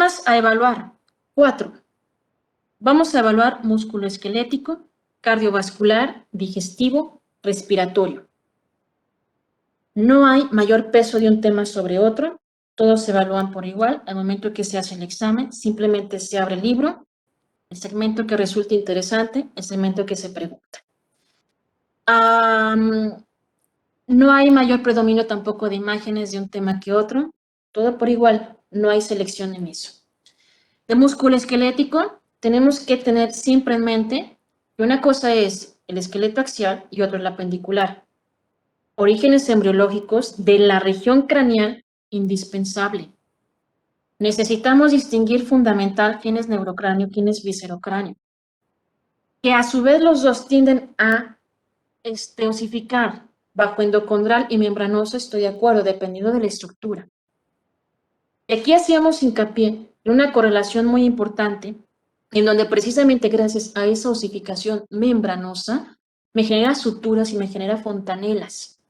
Temas a evaluar. 4. Vamos a evaluar musculoesquelético, cardiovascular, digestivo, respiratorio. No hay mayor peso de un tema sobre otro, todos se evalúan por igual. Al momento que se hace el examen, simplemente se abre el libro, el segmento que resulte interesante, el segmento que se pregunta. No hay mayor predominio tampoco de imágenes de un tema que otro, todo por igual, no hay selección en eso. De músculo esquelético, tenemos que tener siempre en mente que una cosa es el esqueleto axial y otra el apendicular. Orígenes embriológicos de la región craneal indispensable. Necesitamos distinguir fundamental quién es neurocráneo, quién es viscerocráneo. Que a su vez los dos tienden a osificar bajo endocondral y membranoso, estoy de acuerdo, dependiendo de la estructura. Aquí hacíamos hincapié en una correlación muy importante, en donde precisamente gracias a esa osificación membranosa, me genera suturas y me genera fontanelas,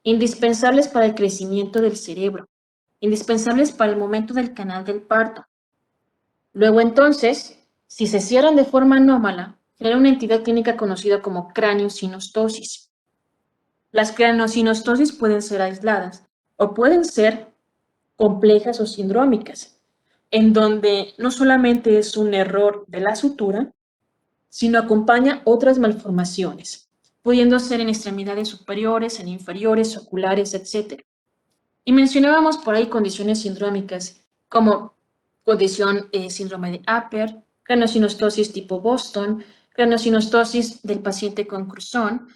indispensables para el crecimiento del cerebro, indispensables para el momento del canal del parto. Luego entonces, si se cierran de forma anómala, genera una entidad clínica conocida como craneosinostosis. Las craneosinostosis pueden ser aisladas o pueden ser complejas o sindrómicas, en donde no solamente es un error de la sutura, sino acompaña otras malformaciones, pudiendo ser en extremidades superiores, en inferiores, oculares, etc. Y mencionábamos por ahí condiciones sindrómicas como condición síndrome de Upper, craneosinostosis tipo Boston, craneosinostosis del paciente con Cruzón.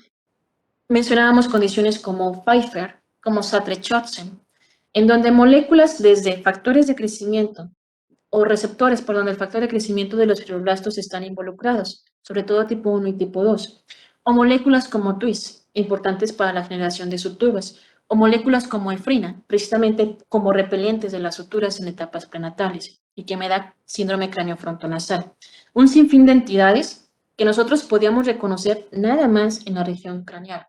Mencionábamos condiciones como Pfeiffer, como Sartre-Chodsen, en donde moléculas desde factores de crecimiento o receptores por donde el factor de crecimiento de los fibroblastos están involucrados, sobre todo tipo 1 y tipo 2, o moléculas como TWIS, importantes para la generación de suturas, o moléculas como efrina, precisamente como repelentes de las suturas en etapas prenatales, y que me da síndrome craneofrontonasal. Un sinfín de entidades que nosotros podíamos reconocer nada más en la región craneal.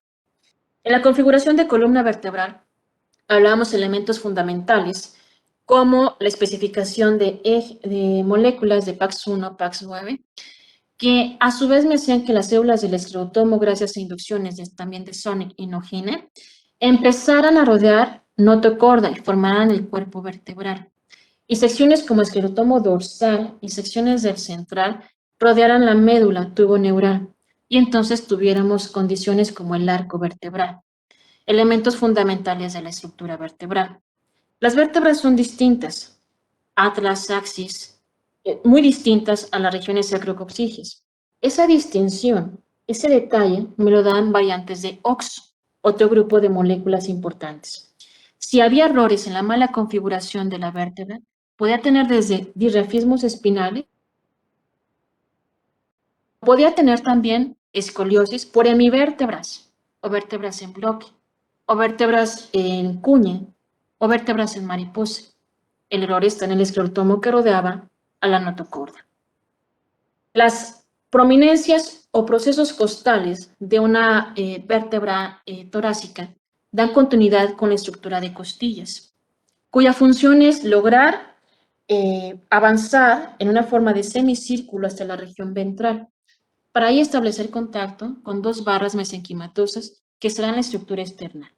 En la configuración de columna vertebral, hablábamos de elementos fundamentales como la especificación de moléculas de PAX1, PAX9, que a su vez me hacían que las células del esclerotomo, gracias a inducciones también de Sonic y Nogine, empezaran a rodear notocorda y formaran el cuerpo vertebral. Y secciones como esclerotomo dorsal y secciones del central rodearan la médula tuboneural, y entonces tuviéramos condiciones como el arco vertebral. Elementos fundamentales de la estructura vertebral. Las vértebras son distintas, atlas, axis, muy distintas a las regiones sacrococcígeas. Esa distinción, ese detalle, me lo dan variantes de OXO, otro grupo de moléculas importantes. Si había errores en la mala configuración de la vértebra, podía tener desde dirrafismos espinales, podía tener también escoliosis por hemivértebras o vértebras en bloque, o vértebras en cuña, o vértebras en mariposa. El error está en el esclerotomo que rodeaba a la notocorda. Las prominencias o procesos costales de una vértebra torácica dan continuidad con la estructura de costillas, cuya función es lograr avanzar en una forma de semicírculo hasta la región ventral, para ahí establecer contacto con dos barras mesenquimatosas que serán la estructura externa.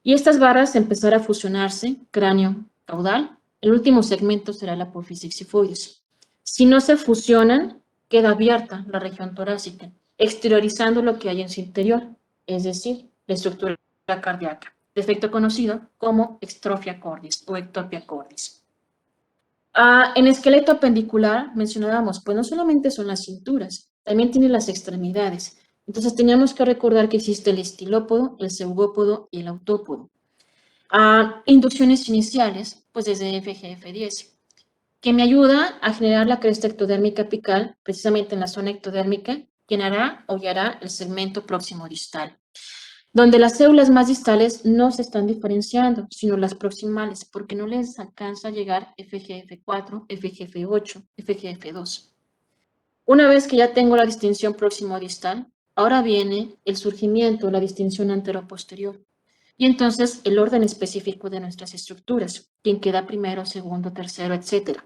Y estas barras empezar a fusionarse, cráneo, caudal. El último segmento será la apófisis xifoides. Si no se fusionan, queda abierta la región torácica, exteriorizando lo que hay en su interior, es decir, la estructura cardíaca, defecto conocido como extrofia cordis o ectopia cordis. En esqueleto apendicular mencionábamos, pues no solamente son las cinturas, también tiene las extremidades. Entonces teníamos que recordar que existe el estilópodo, el pseudópodo y el autópodo. Inducciones iniciales, pues desde FGF10, que me ayuda a generar la cresta ectodérmica apical, precisamente en la zona ectodérmica, quien hará o guiará el segmento próximo distal, donde las células más distales no se están diferenciando, sino las proximales, porque no les alcanza a llegar FGF4, FGF8, FGF2. Una vez que ya tengo la distinción próximo-distal, ahora viene el surgimiento, la distinción antero-posterior, y entonces el orden específico de nuestras estructuras, quien queda primero, segundo, tercero, etc.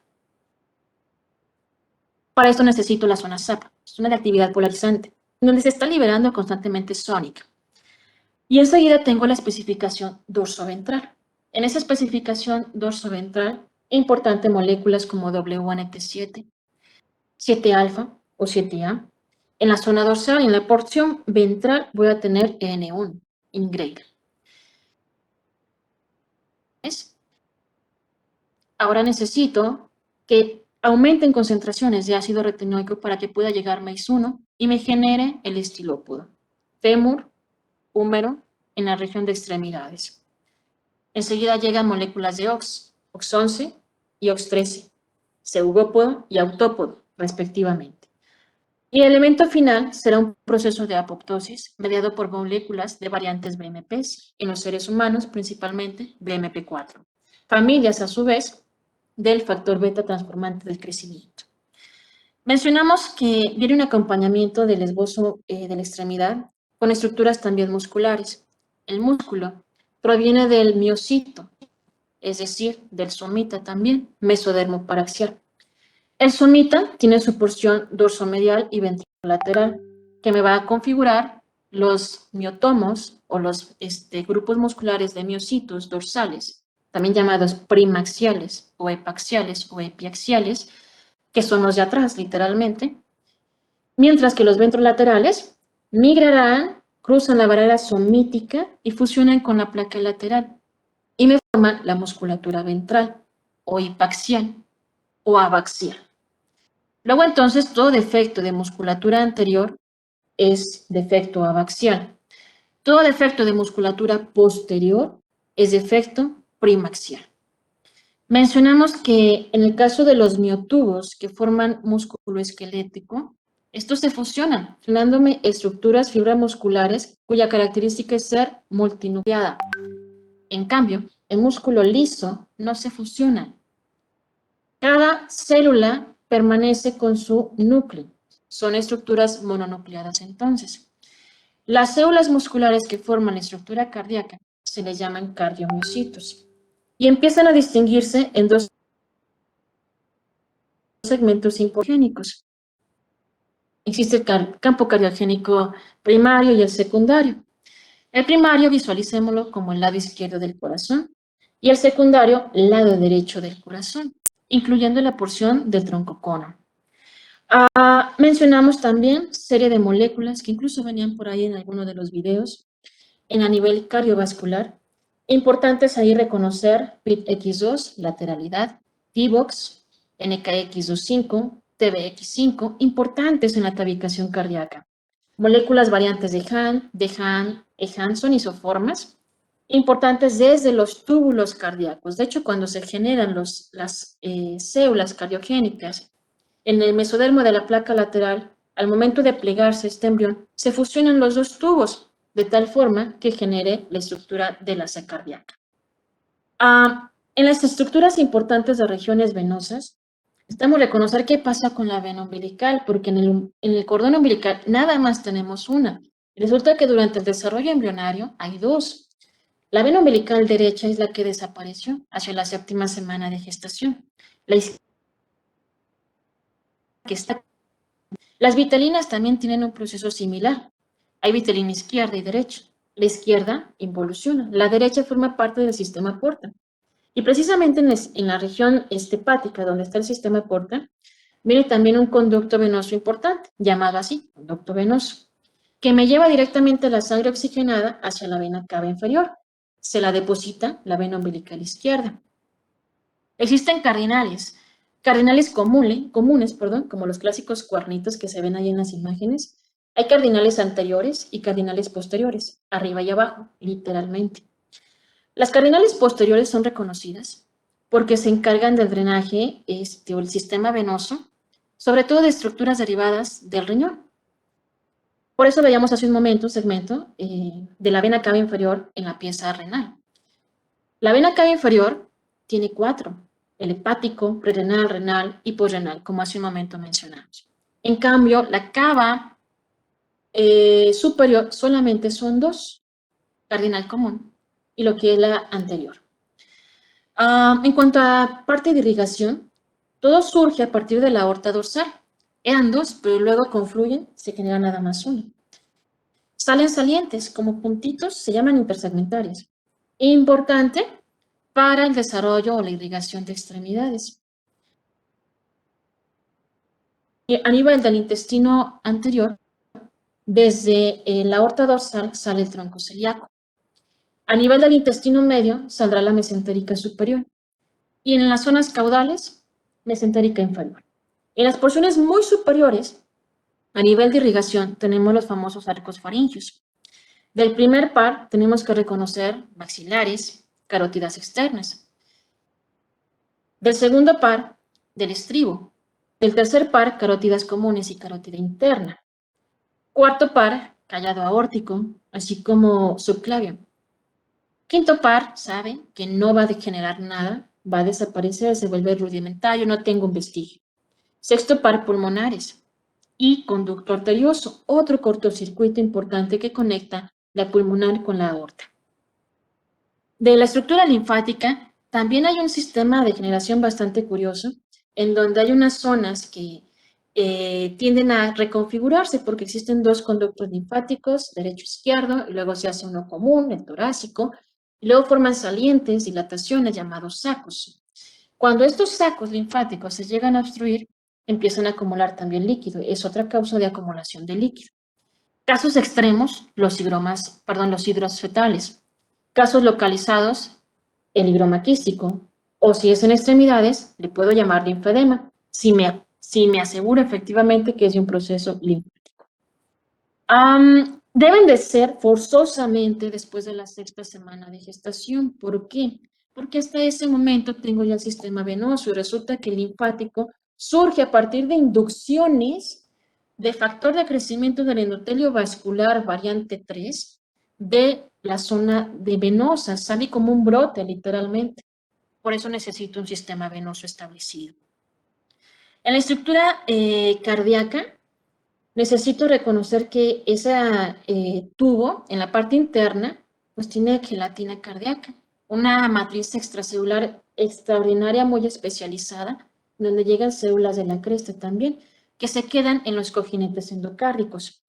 Para esto necesito la zona SAP, zona de actividad polarizante, donde se está liberando constantemente sónica. Y enseguida tengo la especificación dorsoventral. En esa especificación dorsoventral, importante moléculas como WNT7, 7-alfa o 7A. En la zona dorsal, en la porción ventral, voy a tener N1, Ingreira. Ahora necesito que aumenten concentraciones de ácido retinoico para que pueda llegar MEIS1 y me genere el estilópodo. Fémur, húmero, en la región de extremidades. Enseguida llegan moléculas de OX, OX11 y OX13, zeugópodo y autópodo, respectivamente. Y el elemento final será un proceso de apoptosis mediado por moléculas de variantes BMPs, en los seres humanos principalmente BMP4, familias a su vez del factor beta transformante del crecimiento. Mencionamos que viene un acompañamiento del esbozo de la extremidad con estructuras también musculares. El músculo proviene del miocito, es decir, del somita también, mesodermo paraxial. El somita tiene su porción dorsomedial y ventrolateral, que me va a configurar los miotomos o los grupos musculares de miocitos dorsales, también llamados primaxiales o epiaxiales, que son los de atrás, literalmente, mientras que los ventrolaterales migrarán, cruzan la barrera somítica y fusionan con la placa lateral y me forman la musculatura ventral o hipaxial o abaxial. Luego, entonces, todo defecto de musculatura anterior es defecto abaxial. Todo defecto de musculatura posterior es defecto primaxial. Mencionamos que en el caso de los miotubos que forman músculo esquelético, estos se fusionan, generándome estructuras fibramusculares cuya característica es ser multinucleada. En cambio, el músculo liso no se fusiona. Cada célula permanece con su núcleo. Son estructuras mononucleadas entonces. Las células musculares que forman la estructura cardíaca se les llaman cardiomiocitos y empiezan a distinguirse en dos segmentos importantes. Existe el campo cardiogénico primario y el secundario. El primario visualicémoslo como el lado izquierdo del corazón y el secundario lado derecho del corazón, incluyendo la porción del tronco cono. Mencionamos también serie de moléculas que incluso venían por ahí en alguno de los videos a nivel cardiovascular. Importantes ahí reconocer PITX2, lateralidad, TIVOX, NKX25, TBX5, importantes en la tabicación cardíaca. Moléculas variantes de Han, Hanson, isoformas, importantes desde los túbulos cardíacos. De hecho, cuando se generan las células cardiogénicas en el mesodermo de la placa lateral, al momento de plegarse este embrión, se fusionan los dos tubos, de tal forma que genere la estructura de la sed cardíaca. En las estructuras importantes de regiones venosas, estamos a reconocer qué pasa con la vena umbilical, porque en el cordón umbilical nada más tenemos una. Resulta que durante el desarrollo embrionario hay dos. La vena umbilical derecha es la que desapareció hacia la 7ª semana de gestación. La izquierda que está. Las vitalinas también tienen un proceso similar. Hay vitalina izquierda y derecha. La izquierda involuciona. La derecha forma parte del sistema porta. Y precisamente en la región hepática, donde está el sistema porta, viene también un conducto venoso importante, llamado así, conducto venoso, que me lleva directamente la sangre oxigenada hacia la vena cava inferior. Se la deposita la vena umbilical izquierda. Existen cardinales comunes, como los clásicos cuernitos que se ven ahí en las imágenes. Hay cardinales anteriores y cardinales posteriores, arriba y abajo, literalmente. Las cardinales posteriores son reconocidas porque se encargan del drenaje o el sistema venoso, sobre todo de estructuras derivadas del riñón. Por eso veíamos hace un momento un segmento de la vena cava inferior en la pieza renal. La vena cava inferior tiene 4, el hepático, prerenal, renal y posrenal, como hace un momento mencionamos. En cambio, la cava superior solamente son 2, cardinal común y lo que es la anterior. En cuanto a parte de irrigación, todo surge a partir de la aorta dorsal. Eran dos, pero luego confluyen, se genera nada más uno. Salen salientes como puntitos, se llaman intersegmentarias. Importante para el desarrollo o la irrigación de extremidades. A nivel del intestino anterior, desde la aorta dorsal sale el tronco celíaco. A nivel del intestino medio saldrá la mesentérica superior. Y en las zonas caudales, mesentérica inferior. En las porciones muy superiores, a nivel de irrigación, tenemos los famosos arcos faringios. Del primer par tenemos que reconocer maxilares, carótidas externas. Del segundo par, del estribo. Del tercer par, carótidas comunes y carótida interna. Cuarto par, callado aórtico, así como subclavio. Quinto par, sabe que no va a degenerar nada, va a desaparecer, se vuelve rudimentario, no tengo un vestigio. Sexto par, pulmonares. Y conducto arterioso, otro cortocircuito importante que conecta la pulmonar con la aorta. De la estructura linfática, también hay un sistema de generación bastante curioso, en donde hay unas zonas que tienden a reconfigurarse porque existen dos conductos linfáticos, derecho-izquierdo, y luego se hace uno común, el torácico, y luego forman salientes, dilataciones llamados sacos. Cuando estos sacos linfáticos se llegan a obstruir, empiezan a acumular también líquido, es otra causa de acumulación de líquido. Casos extremos, los hidros fetales. Casos localizados, el higroma quístico, o si es en extremidades, le puedo llamar linfedema, si me aseguro efectivamente que es de un proceso linfático. Deben de ser forzosamente después de la sexta semana de gestación. ¿Por qué? Porque hasta ese momento tengo ya el sistema venoso y resulta que el linfático surge a partir de inducciones de factor de crecimiento del endotelio vascular variante 3 de la zona de venosa, sale como un brote literalmente. Por eso necesito un sistema venoso establecido. En la estructura cardíaca, necesito reconocer que ese tubo en la parte interna pues tiene gelatina cardíaca, una matriz extracelular extraordinaria muy especializada, donde llegan células de la cresta también, que se quedan en los cojinetes endocárdicos.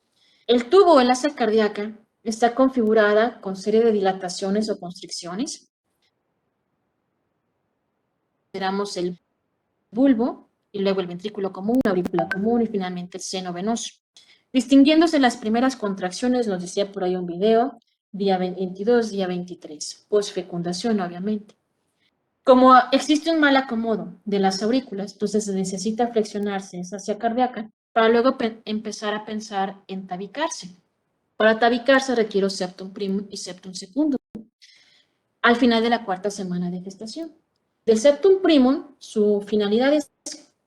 El tubo o el asa cardíaca está configurada con serie de dilataciones o constricciones. Esperamos el bulbo y luego el ventrículo común, la aurícula común y finalmente el seno venoso. Distinguiéndose las primeras contracciones, nos decía por ahí un video, día 22, día 23, posfecundación obviamente. Como existe un mal acomodo de las aurículas, entonces se necesita flexionarse esa fascia cardíaca para luego empezar a pensar en tabicarse. Para tabicarse requiero septum primum y septum secundum al final de la cuarta semana de gestación. Del septum primum, su finalidad es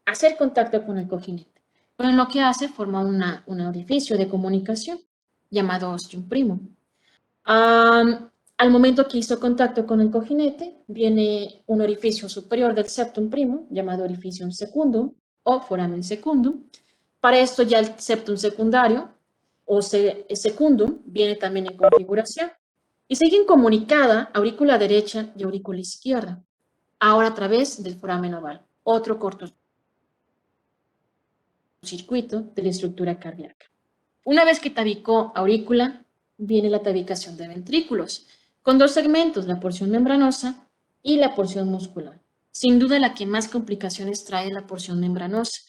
hacer contacto con el cojinete. Pero lo que hace forma un orificio de comunicación llamado ostium primum. Al momento que hizo contacto con el cojinete, viene un orificio superior del septum primum llamado orificium secundum o foramen secundum. Para esto ya el septum secundario o secundum viene también en configuración y siguen comunicada aurícula derecha y aurícula izquierda, ahora a través del foramen oval, otro cortocircuito de la estructura cardíaca. Una vez que tabicó aurícula, viene la tabicación de ventrículos, con dos segmentos, la porción membranosa y la porción muscular. Sin duda la que más complicaciones trae la porción membranosa,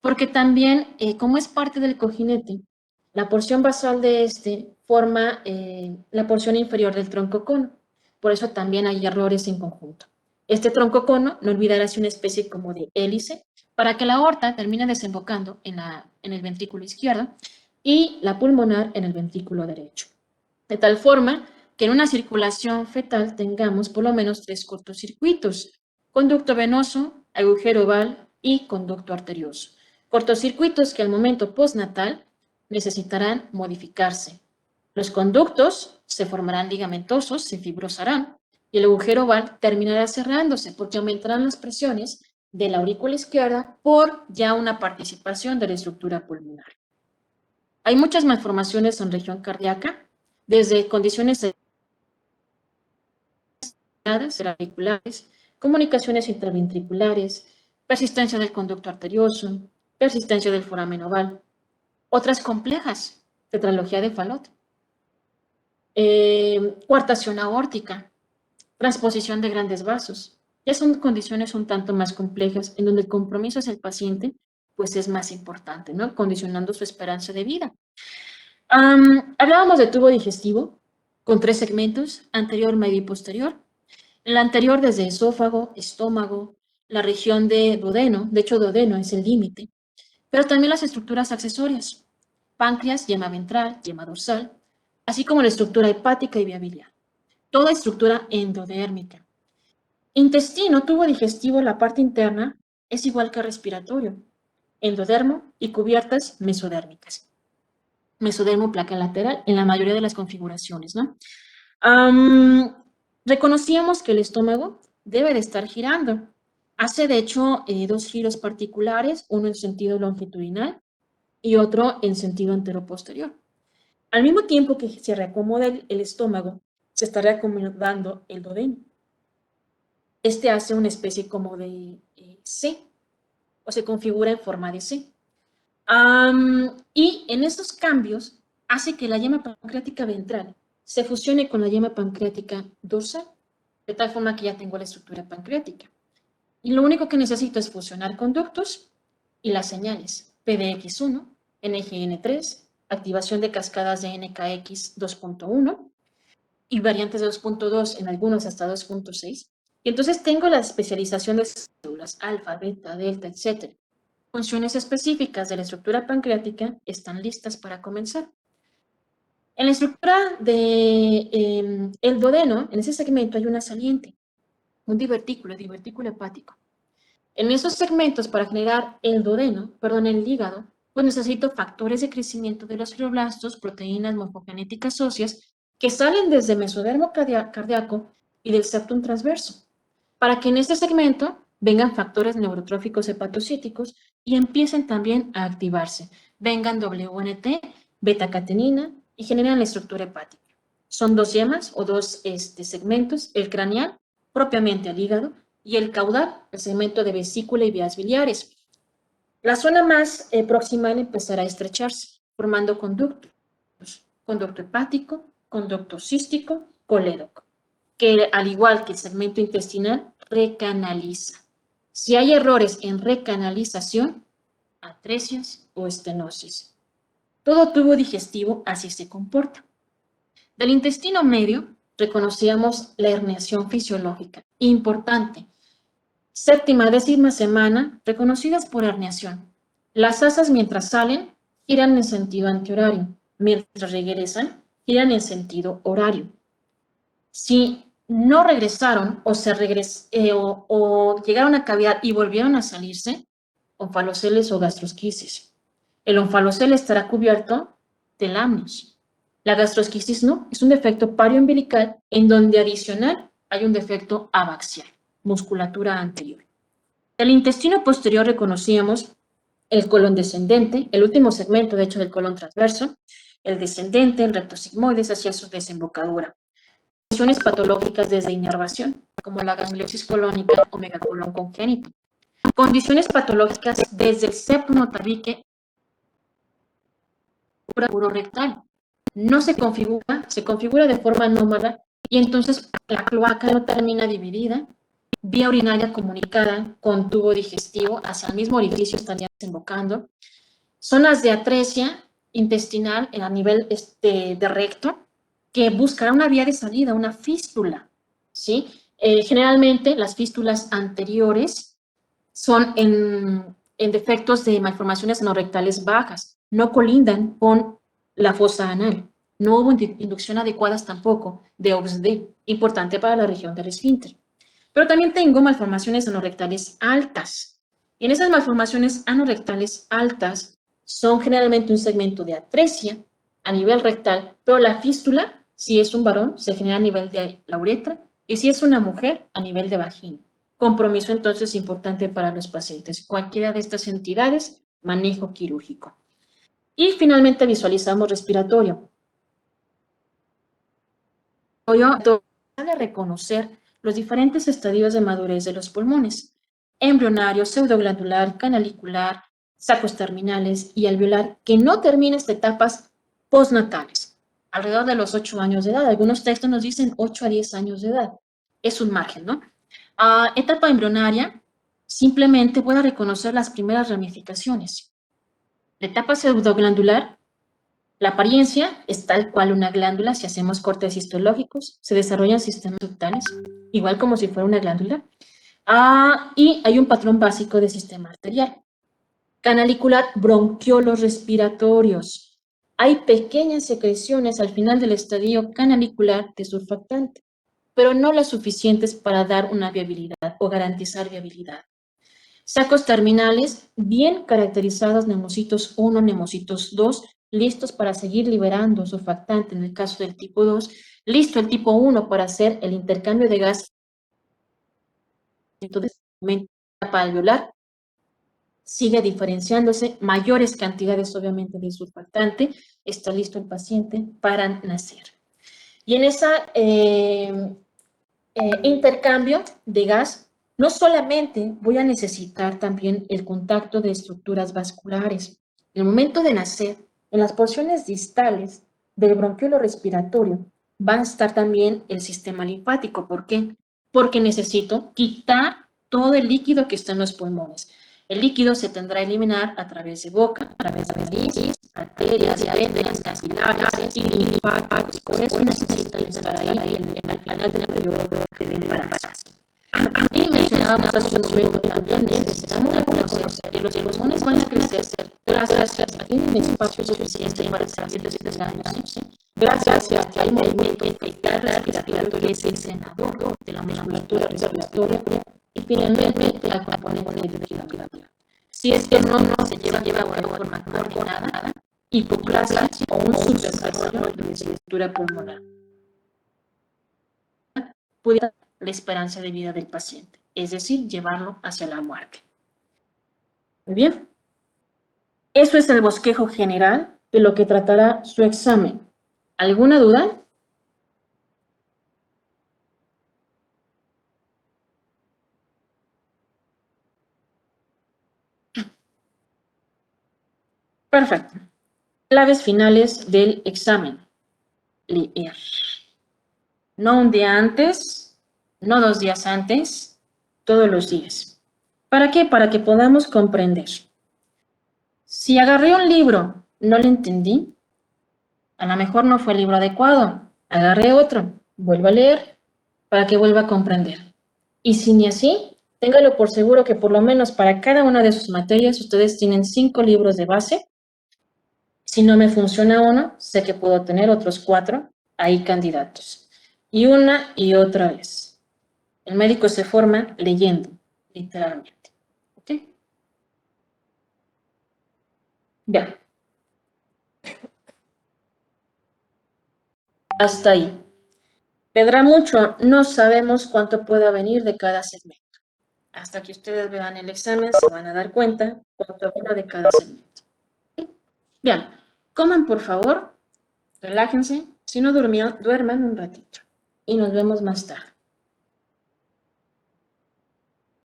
porque también, como es parte del cojinete, la porción basal de este forma la porción inferior del troncocono. Por eso también hay errores en conjunto. Este troncocono, no olvidar, es una especie como de hélice para que la aorta termine desembocando en el ventrículo izquierdo y la pulmonar en el ventrículo derecho. De tal forma que en una circulación fetal tengamos por lo menos 3 cortocircuitos: conducto venoso, agujero oval y conducto arterioso. Cortocircuitos que al momento postnatal necesitarán modificarse. Los conductos se formarán ligamentosos, se fibrosarán y el agujero oval terminará cerrándose porque aumentarán las presiones de la aurícula izquierda por ya una participación de la estructura pulmonar. Hay muchas malformaciones en región cardíaca, desde condiciones auriculares, comunicaciones intraventriculares, persistencia del conducto arterioso, persistencia del foramen oval. Otras complejas, tetralogía de Fallot, coartación aórtica, transposición de grandes vasos. Ya son condiciones un tanto más complejas en donde el compromiso hacia el paciente pues es más importante, ¿no? Condicionando su esperanza de vida. Hablábamos de tubo digestivo con 3 segmentos, anterior, medio y posterior. El anterior desde esófago, estómago, la región de duodeno, de hecho duodeno es el límite, pero también las estructuras accesorias, páncreas, yema ventral, yema dorsal, así como la estructura hepática y vía biliar. Toda estructura endodérmica. Intestino, tubo digestivo, la parte interna, es igual que respiratorio, endodermo y cubiertas mesodérmicas. Mesodermo, placa lateral, en la mayoría de las configuraciones, ¿no? Reconocíamos que el estómago debe de estar girando. Hace, de hecho, 2 giros particulares, uno en sentido longitudinal y otro en sentido anteroposterior. Al mismo tiempo que se reacomoda el estómago, se está reacomodando el duodeno. Este hace una especie como de C, o se configura en forma de C. Y en estos cambios hace que la yema pancreática ventral se fusione con la yema pancreática dorsal, de tal forma que ya tengo la estructura pancreática. Y lo único que necesito es fusionar conductos y las señales PDX1, NGN3, activación de cascadas de NKX 2.1 y variantes de 2.2 en algunos hasta 2.6. Y entonces tengo la especialización de células alfa, beta, delta, etc. Funciones específicas de la estructura pancreática están listas para comenzar. En la estructura del duodeno, en ese segmento hay una saliente, un divertículo hepático. En esos segmentos, para generar el hígado, pues necesito factores de crecimiento de los fibroblastos, proteínas morfogenéticas óseas, que salen desde el mesodermo cardíaco y del septum transverso, para que en este segmento vengan factores neurotróficos hepatocíticos y empiecen también a activarse. Vengan WNT, beta-catenina y generan la estructura hepática. Son 2 yemas o 2 segmentos, el craneal, propiamente al hígado, y el caudal, el segmento de vesícula y vías biliares. La zona más proximal empezará a estrecharse, formando conductos, conducto hepático, conducto cístico, colédoco, que al igual que el segmento intestinal, recanaliza. Si hay errores en recanalización, atresias o estenosis. Todo tubo digestivo así se comporta. Del intestino medio, reconocíamos la herniación fisiológica, importante. Séptima, 10ª semana, reconocidas por herniación. Las asas mientras salen giran en sentido antihorario, mientras regresan giran en sentido horario. Si no regresaron o llegaron a cavidad y volvieron a salirse, onfaloceles o gastrosquisis. El onfalocele estará cubierto de lamnios. La gastrosquisis no, es un defecto parioumbilical en donde adicional hay un defecto abaxial, musculatura anterior. Del intestino posterior reconocíamos el colon descendente, el último segmento de hecho del colon transverso, el descendente, el recto sigmoides hacia su desembocadura. Condiciones patológicas desde inervación, como la gangliosis colónica o megacolón congénito. Condiciones patológicas desde el septum tabique urorectal. No se configura de forma anómala y entonces la cloaca no termina dividida, vía urinaria comunicada con tubo digestivo hacia el mismo orificio estaría desembocando. Zonas de atresia intestinal a nivel de recto, que buscará una vía de salida, una fístula, ¿sí? Generalmente las fístulas anteriores son en defectos de malformaciones anorrectales bajas, no colindan con la fosa anal. No hubo inducción adecuadas tampoco de OBS-D, importante para la región del esfínter. Pero también tengo malformaciones anorrectales altas. Y en esas malformaciones anorrectales altas son generalmente un segmento de atresia a nivel rectal, pero la fístula, si es un varón, se genera a nivel de la uretra, y si es una mujer, a nivel de vagina. Compromiso entonces importante para los pacientes. Cualquiera de estas entidades, manejo quirúrgico. Y finalmente visualizamos respiratorio. Para reconocer los diferentes estadios de madurez de los pulmones: embrionario, pseudoglandular, canalicular, sacos terminales y alveolar que no termina estas etapas postnatales, alrededor de los 8 años de edad. Algunos textos nos dicen 8 a 10 años de edad. Es un margen, ¿no? Etapa embrionaria, simplemente puede reconocer las primeras ramificaciones. La etapa pseudoglandular, la apariencia es tal cual una glándula. Si hacemos cortes histológicos, se desarrollan sistemas ductales, igual como si fuera una glándula. Y hay un patrón básico de sistema arterial. Canalicular, bronquiolos respiratorios. Hay pequeñas secreciones al final del estadio canalicular de surfactante, pero no las suficientes para dar una viabilidad o garantizar viabilidad. Sacos terminales bien caracterizados, nemocitos 1, nemocitos 2, listos para seguir liberando surfactante en el caso del tipo 2, listo el tipo 1 para hacer el intercambio de gas. Entonces, etapa alveolar, sigue diferenciándose, mayores cantidades obviamente de surfactante, está listo el paciente para nacer. Y en ese intercambio de gas, no solamente voy a necesitar también el contacto de estructuras vasculares. En el momento de nacer, en las porciones distales del bronquiolo respiratorio, va a estar también el sistema linfático. ¿Por qué? Porque necesito quitar todo el líquido que está en los pulmones. El líquido se tendrá que eliminar a través de boca, a través de nariz, arterias, venas, capilares y linfáticos. Por eso necesita estar ahí en el final del periodo de embarazo. Y mencionábamos hace un momento también, necesitamos reconocer que los pulmones van a crecer gracias a que tienen espacio suficiente para salir de estos años, gracias a que hay movimiento fetal respiratorio que es el senador de la musculatura respiratoria y finalmente la componente de respiratoria. Si es que no se lleva a cabo de forma coordinada, hipoplasia o un subdesarrollo de la estructura pulmonar, puede la esperanza de vida del paciente, es decir, llevarlo hacia la muerte. Muy bien. Eso es el bosquejo general de lo que tratará su examen. ¿Alguna duda? Perfecto. Claves finales del examen. Leer. No un día antes, no 2 días antes, todos los días. ¿Para qué? Para que podamos comprender. Si agarré un libro, no lo entendí, a lo mejor no fue el libro adecuado. Agarré otro, vuelvo a leer para que vuelva a comprender. Y si ni así, téngalo por seguro que por lo menos para cada una de sus materias ustedes tienen 5 libros de base. Si no me funciona uno, sé que puedo tener otros 4 ahí candidatos. Y una y otra vez. El médico se forma leyendo, literalmente. ¿Ok? Bien. Hasta ahí. ¿Vendrá mucho? No sabemos cuánto pueda venir de cada segmento. Hasta que ustedes vean el examen se van a dar cuenta cuánto vino de cada segmento. Bien, coman por favor, relájense. Si no durmió, duerman un ratito. Y nos vemos más tarde.